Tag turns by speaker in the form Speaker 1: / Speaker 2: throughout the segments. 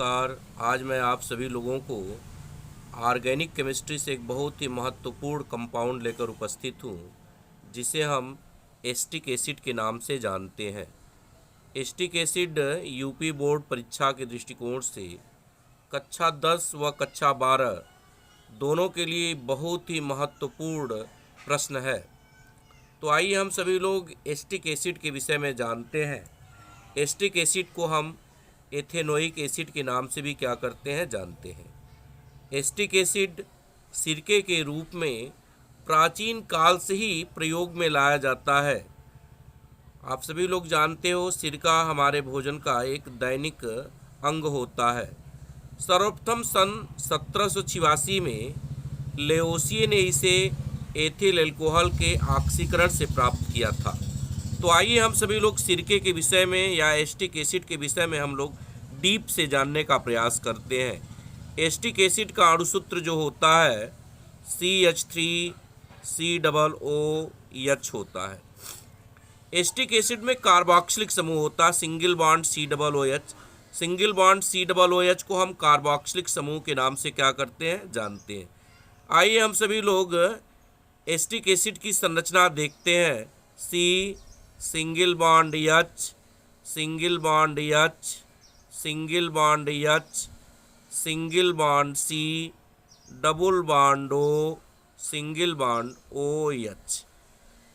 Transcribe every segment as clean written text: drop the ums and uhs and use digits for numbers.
Speaker 1: नमस्कार। आज मैं आप सभी लोगों को ऑर्गेनिक केमिस्ट्री से एक बहुत ही महत्वपूर्ण कंपाउंड लेकर उपस्थित हूँ, जिसे हम एस्टिक एसिड के नाम से जानते हैं। एस्टिक एसिड यूपी बोर्ड परीक्षा के दृष्टिकोण से कक्षा 10 व कक्षा 12 दोनों के लिए बहुत ही महत्वपूर्ण प्रश्न है। तो आइए हम सभी लोग एस्टिक एसिड के विषय में जानते हैं। एस्टिक एसिड को हम एथेनोइक एसिड के नाम से भी क्या करते हैं, जानते हैं। एस्टिक एसिड सिरके के रूप में प्राचीन काल से ही प्रयोग में लाया जाता है। आप सभी लोग जानते हो, सिरका हमारे भोजन का एक दैनिक अंग होता है। सर्वप्रथम सन 1786 में लेओसिए ने इसे एथिल अल्कोहल के ऑक्सीकरण से प्राप्त किया था। तो आइए हम सभी लोग सिरके के विषय में या एस्टिक एसिड के विषय में हम लोग डीप से जानने का प्रयास करते हैं। एस्टिक एसिड का अणुसूत्र जो होता है CH3COOH होता है। एस्टिक एसिड में कार्बोक्सिलिक समूह होता है, single bond COOH। Single bond COOH को हम कार्बोक्सिलिक समूह के नाम से क्या करते हैं, जानते हैं। आइए हम सभी लोग एस्टिक एसिड की संरचना देखते हैं। C single bond H, single bond H, single bond H, single bond C, double bond O, single bond OH।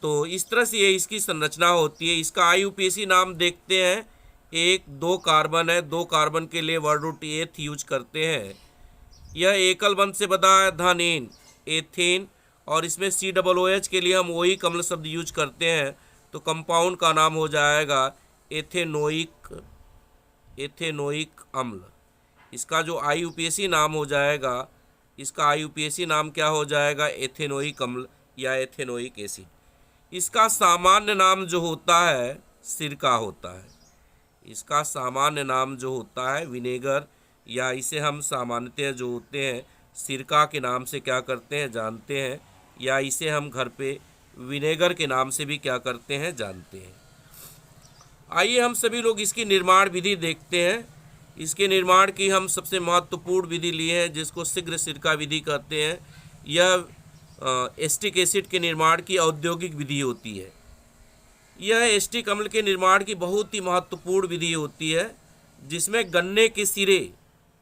Speaker 1: तो इस तरह से ये इसकी संरचना होती है। इसका IUPAC नाम देखते हैं। एक 2 कार्बन है, 2 कार्बन के लिए वर्ड रूट एथ यूज करते हैं। यह एकल बंध से बना है, धन एथेन, और इसमें COOH के लिए हम वही कमल शब्द यूज करते हैं। तो कंपाउंड का नाम हो जाएगा एथेनोइक अम्ल। इसका जो IUPAC नाम हो जाएगा, इसका IUPAC नाम क्या हो जाएगा, एथेनोइक अम्ल या एथेनोइक एसिड। इसका सामान्य नाम जो होता है सिरका होता है। इसका सामान्य नाम जो होता है विनेगर, या इसे हम सामान्यतः जो होते हैं सिरका के नाम से क्या करते हैं, जानते हैं, या इसे हम घर पे विनेगर के नाम से भी क्या करते हैं, जानते हैं। आइए हम सभी लोग इसकी निर्माण विधि देखते हैं। इसके निर्माण की हम सबसे महत्वपूर्ण विधि लिए हैं, जिसको शीघ्र सिरका विधि कहते हैं। यह एस्टिक एसिड के निर्माण की औद्योगिक विधि होती है। यह एस्टिक अम्ल के निर्माण की बहुत ही महत्वपूर्ण विधि होती है, जिसमें गन्ने के सिरे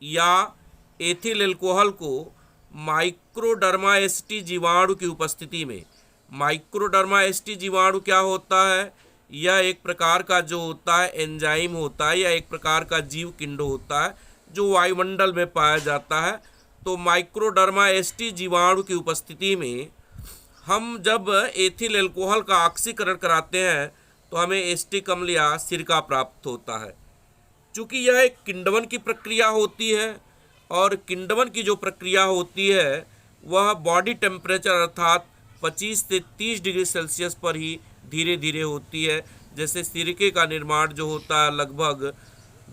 Speaker 1: या एथिल अल्कोहल को माइक्रोडर्मा एसिटी जीवाणु की उपस्थिति में, माइक्रोडर्मा एसिटी जीवाणु क्या होता है, यह एक प्रकार का जो होता है एंजाइम होता है, या एक प्रकार का जीव किंड होता है जो वायुमंडल में पाया जाता है। तो माइक्रोडर्मा एसिटी जीवाणु की उपस्थिति में हम जब एथिल अल्कोहल का ऑक्सीकरण कराते हैं तो हमें एस्टिक अम्ल या सिरका प्राप्त होता है। चूँकि यह एक किण्डवन की प्रक्रिया होती है, और किण्डवन की जो प्रक्रिया होती है वह बॉडी टेम्परेचर अर्थात 25 से 30 डिग्री सेल्सियस पर ही धीरे धीरे होती है। जैसे सिरके का निर्माण जो होता है लगभग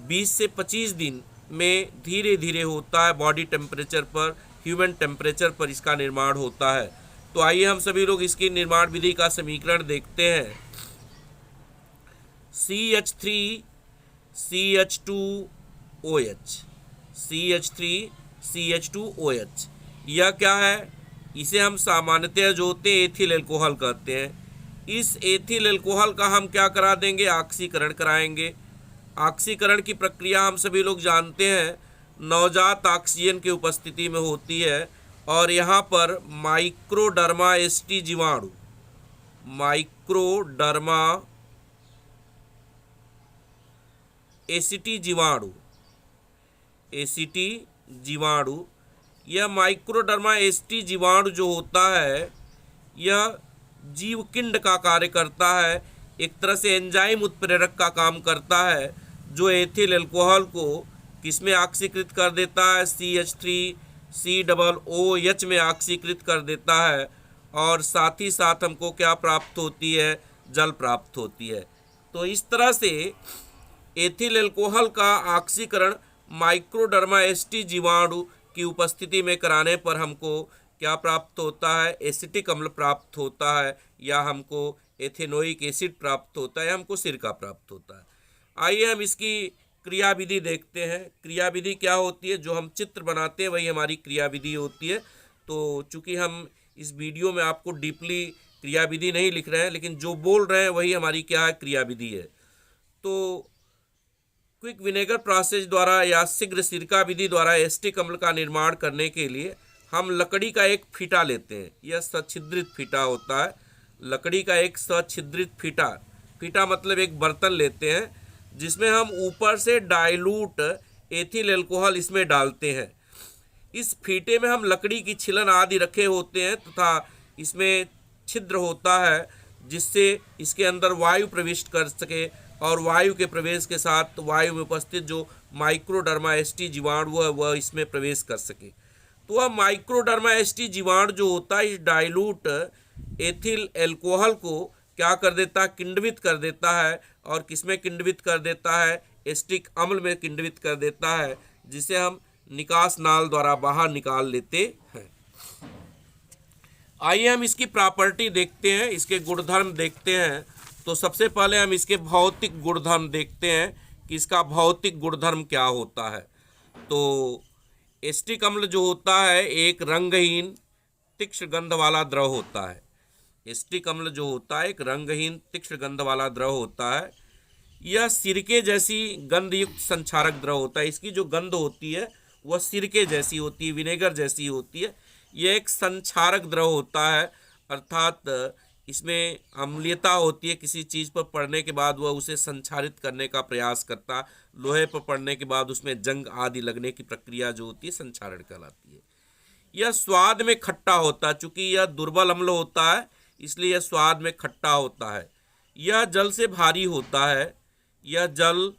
Speaker 1: 20 से 25 दिन में धीरे धीरे होता है, बॉडी टेम्परेचर पर, ह्यूमन टेम्परेचर पर इसका निर्माण होता है। तो आइए हम सभी लोग इसकी निर्माण विधि का समीकरण देखते हैं। CH3CH2OH, CH3CH2OH, यह क्या है, इसे हम सामान्यतः जो होते हैं एथिल अल्कोहल कहते हैं। इस एथिल अल्कोहल का हम क्या करा देंगे, ऑक्सीकरण कराएंगे। ऑक्सीकरण की प्रक्रिया हम सभी लोग जानते हैं नवजात ऑक्सीजन की उपस्थिति में होती है, और यहाँ पर माइक्रोडर्मा एसिटी जीवाणु, माइक्रोडर्मा एसिटी जीवाणु, एसिटी जीवाणु, यह माइक्रोडर्मा एसिटी जीवाणु जो होता है यह जीवकिंड का कार्य करता है। एक तरह से एंजाइम उत्प्रेरक का काम करता है, जो एथिल अल्कोहल को किसमें ऑक्सीकृत कर देता है, CH3COOH में ऑक्सीकृत कर देता है, और साथ ही साथ हमको क्या प्राप्त होती है, जल प्राप्त होती है। तो इस तरह से एथिल अल्कोहल का ऑक्सीकरण माइक्रोडर्मा एसिटी जीवाणु की उपस्थिति में कराने पर हमको क्या प्राप्त होता है, एसिटिक अम्ल प्राप्त होता है, या हमको एथेनोइक एसिड प्राप्त होता है, हमको सिरका प्राप्त होता है। आइए हम इसकी क्रियाविधि देखते हैं। क्रियाविधि क्या होती है? जो हम चित्र बनाते हैं वही हमारी क्रियाविधि होती है। तो चूंकि हम इस वीडियो में आपको डीपली क्रियाविधि नहीं लिख रहे हैं, लेकिन जो बोल रहे हैं वही हमारी क्या है? क्रियाविधि है। तो क्विक विनेगर प्रोसेस द्वारा या शीघ्र सिरका विधि द्वारा एसिटिक अम्ल का निर्माण करने के लिए हम लकड़ी का एक फीता लेते हैं। यह सछिद्रित फीता होता है। लकड़ी का एक सछिद्रित फीता, फीता मतलब एक बर्तन लेते हैं जिसमें हम ऊपर से डाइल्यूट एथिल अल्कोहल इसमें डालते हैं। इस फीते में हम लकड़ी की छिलन आदि रखे होते हैं तथा इसमें छिद्र होता है जिससे इसके अंदर वायु प्रविष्ट कर सके और वायु के प्रवेश के साथ वायु में उपस्थित जो माइक्रोडर्मा एस्टी जीवाणु है वह इसमें प्रवेश कर सके। तो वह माइक्रोडर्मा एस्टी जीवाणु जो होता है इस डाइल्यूट एथिल अल्कोहल को क्या कर देता है? किण्वित कर देता है। और किसमें किण्वित कर देता है? एसिटिक अम्ल में किण्वित कर देता है, जिसे हम निकास नाल द्वारा बाहर निकाल लेते हैं। आइए हम इसकी प्रॉपर्टी देखते हैं, इसके गुणधर्म देखते हैं। तो सबसे पहले हम इसके भौतिक गुणधर्म देखते हैं कि इसका भौतिक गुणधर्म क्या होता है। तो एसिटिक अम्ल जो होता है एक रंगहीन तीक्ष्ण गंध वाला द्रव होता है। एसिटिक अम्ल जो होता है एक रंगहीन तीक्ष्ण गंध वाला द्रव होता है। यह सिरके जैसी गंधयुक्त संक्षारक द्रव होता है। इसकी जो गंध होती है वह सिरके जैसी होती है, विनेगर जैसी होती है। यह एक संक्षारक द्रव होता है, अर्थात इसमें अम्लीयता होती है। किसी चीज़ पर पड़ने के बाद वह उसे संक्षारित करने का प्रयास करता। लोहे पर पड़ने के बाद उसमें जंग आदि लगने की प्रक्रिया जो होती है संक्षारण कहलाती है। यह स्वाद में खट्टा होता है। चूँकि यह दुर्बल अम्ल होता है इसलिए यह स्वाद में खट्टा होता है। यह जल से भारी होता है। यह जल,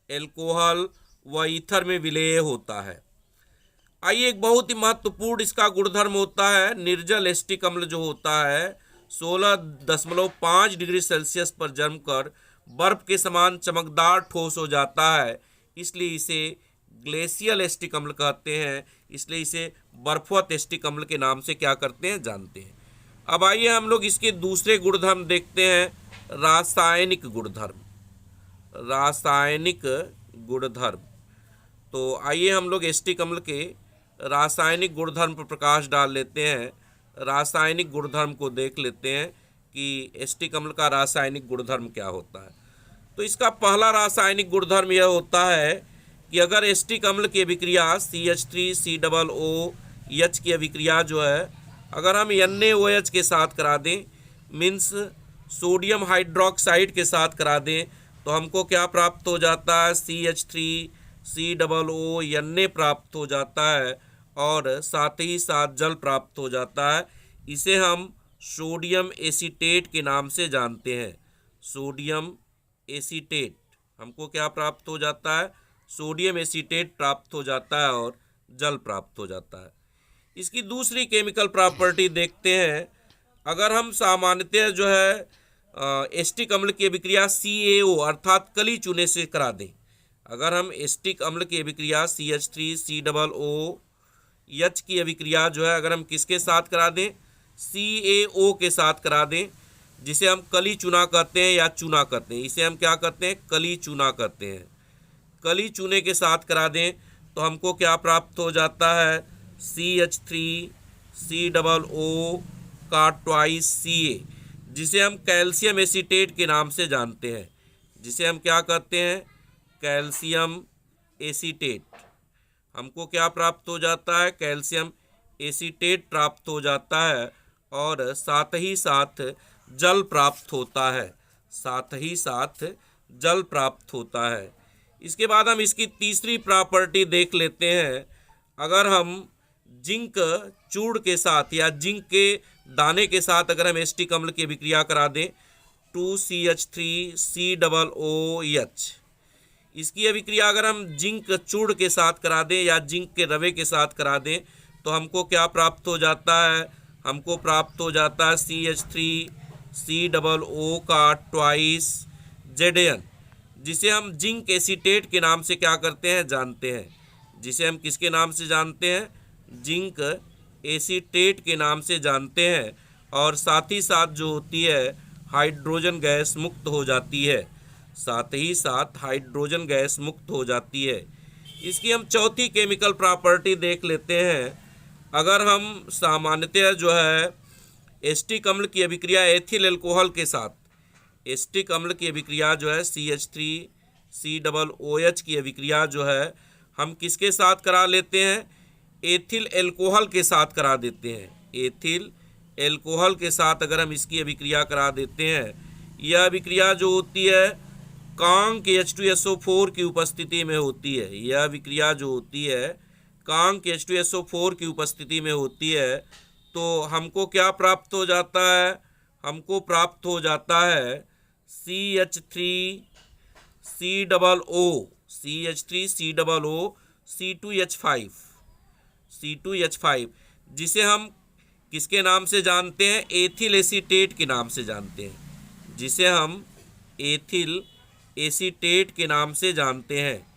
Speaker 1: एल्कोहल व ईथर में विलेय होता है। आइए एक बहुत ही महत्वपूर्ण इसका गुणधर्म होता है निर्जल एसिटिक अम्ल जो होता है 16.5 डिग्री सेल्सियस पर जमकर बर्फ के समान चमकदार ठोस हो जाता है। इसलिए इसे ग्लेशियल एसिटिक अम्ल कहते हैं। इसलिए इसे बर्फवत एसिटिक अम्ल के नाम से क्या करते हैं? जानते हैं। अब आइए हम लोग इसके दूसरे गुणधर्म देखते हैं, रासायनिक गुणधर्म। रासायनिक गुणधर्म। तो आइए हम लोग एसिटिक अम्ल के रासायनिक गुणधर्म पर प्रकाश डाल लेते हैं। रासायनिक गुणधर्म को देख लेते हैं कि एसिटिक अम्ल का रासायनिक गुणधर्म क्या होता है। तो इसका पहला रासायनिक गुणधर्म यह होता है कि अगर एसिटिक अम्ल की अभिक्रिया CH3COOH की अभिक्रिया जो है अगर हम NaOH के साथ करा दें, मीन्स सोडियम हाइड्रोक्साइड के साथ करा दें, तो हमको क्या प्राप्त हो जाता है? CH3COO प्राप्त हो जाता है और साथ ही साथ जल प्राप्त हो जाता है। इसे हम सोडियम एसीटेट के नाम से जानते हैं। सोडियम एसीटेट, हमको क्या प्राप्त हो जाता है? सोडियम एसीटेट प्राप्त हो जाता है और जल प्राप्त हो जाता है। इसकी दूसरी केमिकल प्रॉपर्टी देखते हैं। अगर हम सामान्यतः जो है एसिटिक अम्ल की अभिक्रिया CaO अर्थात कली चूने से करा दें, अगर हम एसिटिक अम्ल की अभिक्रिया CH3COOH की अभिक्रिया जो है अगर हम किसके साथ करा दें? CaO के साथ करा दें, जिसे हम कली चूना कहते हैं या चूना कहते हैं। इसे हम क्या कहते हैं? कली चूना कहते हैं। कली चूने के साथ करा दें तो हमको क्या प्राप्त हो जाता है? CH3COO का ट्वाइस Ca, जिसे हम कैल्शियम एसीटेट के नाम से जानते हैं। जिसे हम क्या कहते हैं? Calcium acetate. हमको क्या प्राप्त हो जाता है? कैल्शियम एसीटेट प्राप्त हो जाता है और साथ ही साथ जल प्राप्त होता है। साथ ही साथ जल प्राप्त होता है। इसके बाद हम इसकी तीसरी प्रॉपर्टी देख लेते हैं। अगर हम जिंक चूर्ण के साथ या जिंक के दाने के साथ अगर हम एसिटिक अम्ल की अभिक्रिया करा दें 2CH3COOH, इसकी अभिक्रिया अगर हम जिंक चूर्ण के साथ करा दें या जिंक के रवे के साथ करा दें तो हमको क्या प्राप्त हो जाता है? हमको प्राप्त हो जाता है CH3COO का ट्वाइस Zn, जिसे हम जिंक एसीटेट के नाम से क्या करते हैं? जानते हैं। जिसे हम किसके नाम से जानते हैं? जिंक एसीटेट के नाम से जानते हैं। और साथ ही साथ जो होती है हाइड्रोजन गैस मुक्त हो जाती है। साथ ही साथ हाइड्रोजन गैस मुक्त हो जाती है। इसकी हम चौथी केमिकल प्रॉपर्टी देख लेते हैं। अगर हम सामान्यतः जो है एसिटिक अम्ल की अभिक्रिया एथिल अल्कोहल के साथ, एसिटिक अम्ल की अभिक्रिया जो है CH3COOH की अभिक्रिया जो है हम किसके साथ करा लेते हैं? एथिल अल्कोहल के साथ करा देते हैं। एथिल अल्कोहल के साथ अगर हम इसकी अभिक्रिया करा देते हैं, यह अभिक्रिया जो होती है कांक H2SO4 की उपस्थिति में होती है। यह अभिक्रिया जो होती है कांक H2SO4 की उपस्थिति में होती है, तो हमको क्या प्राप्त हो जाता है? हमको प्राप्त हो जाता है CH3COO C2H5, जिसे हम किसके नाम से जानते हैं? एथिल एसीटेट के नाम से जानते हैं, जिसे हम एथिल एसीटेट के नाम से जानते हैं,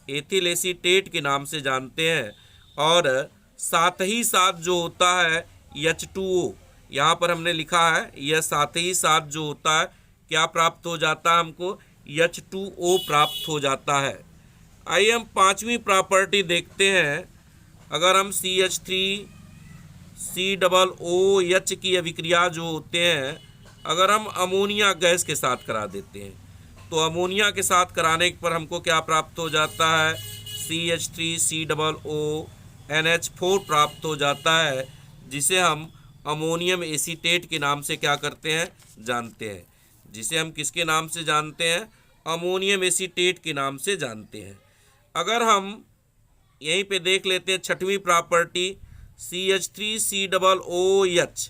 Speaker 1: एथिल एसीटेट के नाम से जानते हैं। और साथ ही साथ जो होता है H2O, यहाँ पर हमने लिखा है, यह साथ ही साथ जो होता है क्या प्राप्त हो जाता है? हमको H2O प्राप्त हो जाता है। आइए हम पांचवी प्रॉपर्टी देखते हैं। अगर हम CH3COOH की अभिक्रिया जो होते हैं अगर हम अमोनिया गैस के साथ करा देते हैं, तो अमोनिया के साथ कराने पर हमको क्या प्राप्त हो जाता है? CH3COONH4 प्राप्त हो जाता है, जिसे हम अमोनियम एसीटेट के नाम से क्या करते हैं? जानते हैं। जिसे हम किसके नाम से जानते हैं? अमोनियम एसीटेट के नाम से जानते हैं। अगर हम यहीं पे देख लेते हैं छठवीं प्रॉपर्टी, CH3COOH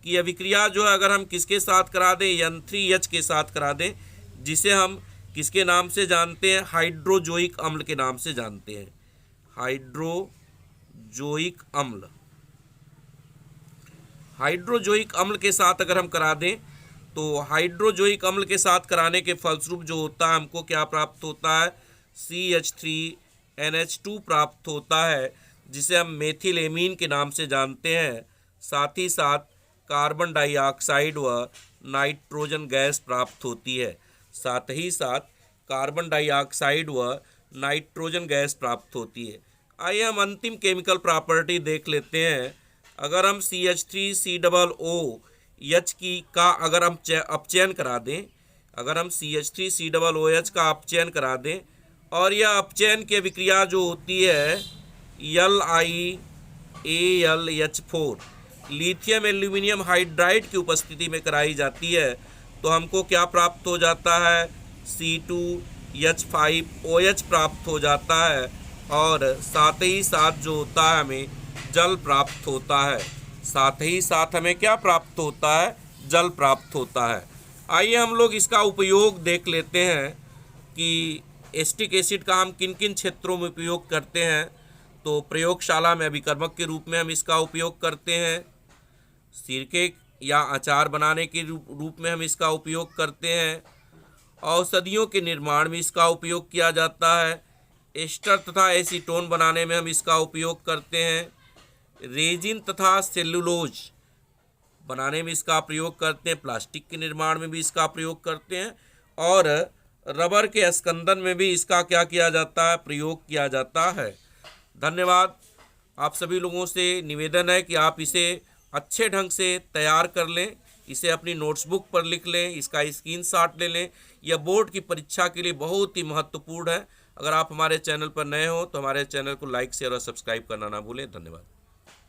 Speaker 1: की अभिक्रिया जो है अगर हम किसके साथ करा दें? N3H के साथ करा दें, जिसे हम किसके नाम से जानते हैं? हाइड्रोजोइक अम्ल के नाम से जानते हैं। हाइड्रोजोइक अम्ल, हाइड्रोजोइक अम्ल के साथ अगर हम करा दें, तो हाइड्रोजोइक अम्ल के साथ कराने के फलस्वरूप जो होता है हमको क्या प्राप्त होता है? CH3NH2 प्राप्त होता है, जिसे हम मेथिलेमीन के नाम से जानते हैं। साथ ही साथ कार्बन डाइऑक्साइड व नाइट्रोजन गैस प्राप्त होती है। साथ ही साथ कार्बन डाइऑक्साइड व नाइट्रोजन गैस प्राप्त होती है। आइए हम अंतिम केमिकल प्रॉपर्टी देख लेते हैं। अगर हम CH3COOH का अगर हम अपचयन करा दें, अगर हम CH3COOH का अपचयन करा दें और यह अपचयन की अभिक्रिया जो होती है LiAlH4 लिथियम एल्यूमिनियम हाइड्राइड की उपस्थिति में कराई जाती है, तो हमको क्या प्राप्त हो जाता है? C2H5OH प्राप्त हो जाता है। और साथ ही साथ जो होता है हमें जल प्राप्त होता है। साथ ही साथ हमें क्या प्राप्त होता है? जल प्राप्त होता है। आइए हम लोग इसका उपयोग देख लेते हैं कि एसिटिक एसिड का हम किन किन क्षेत्रों में उपयोग करते हैं। तो प्रयोगशाला में अभिकर्मक के रूप में हम इसका उपयोग करते हैं। सिरके या अचार बनाने के रूप में हम इसका उपयोग करते हैं। औषधियों के निर्माण में इसका उपयोग किया जाता है। एस्टर तथा एसीटोन बनाने में हम इसका उपयोग करते हैं। रेजिन तथा सेलुलोज बनाने में इसका प्रयोग करते हैं। प्लास्टिक के निर्माण में भी इसका प्रयोग करते हैं। और रबर के स्कंदन में भी इसका क्या किया जाता है? प्रयोग किया जाता है। धन्यवाद। आप सभी लोगों से निवेदन है कि आप इसे अच्छे ढंग से तैयार कर लें, इसे अपनी नोट्सबुक पर लिख लें, इसका स्क्रीनशॉट ले लें। यह बोर्ड की परीक्षा के लिए बहुत ही महत्वपूर्ण है। अगर आप हमारे चैनल पर नए हो तो हमारे चैनल को लाइक शेयर और सब्सक्राइब करना ना भूलें। धन्यवाद।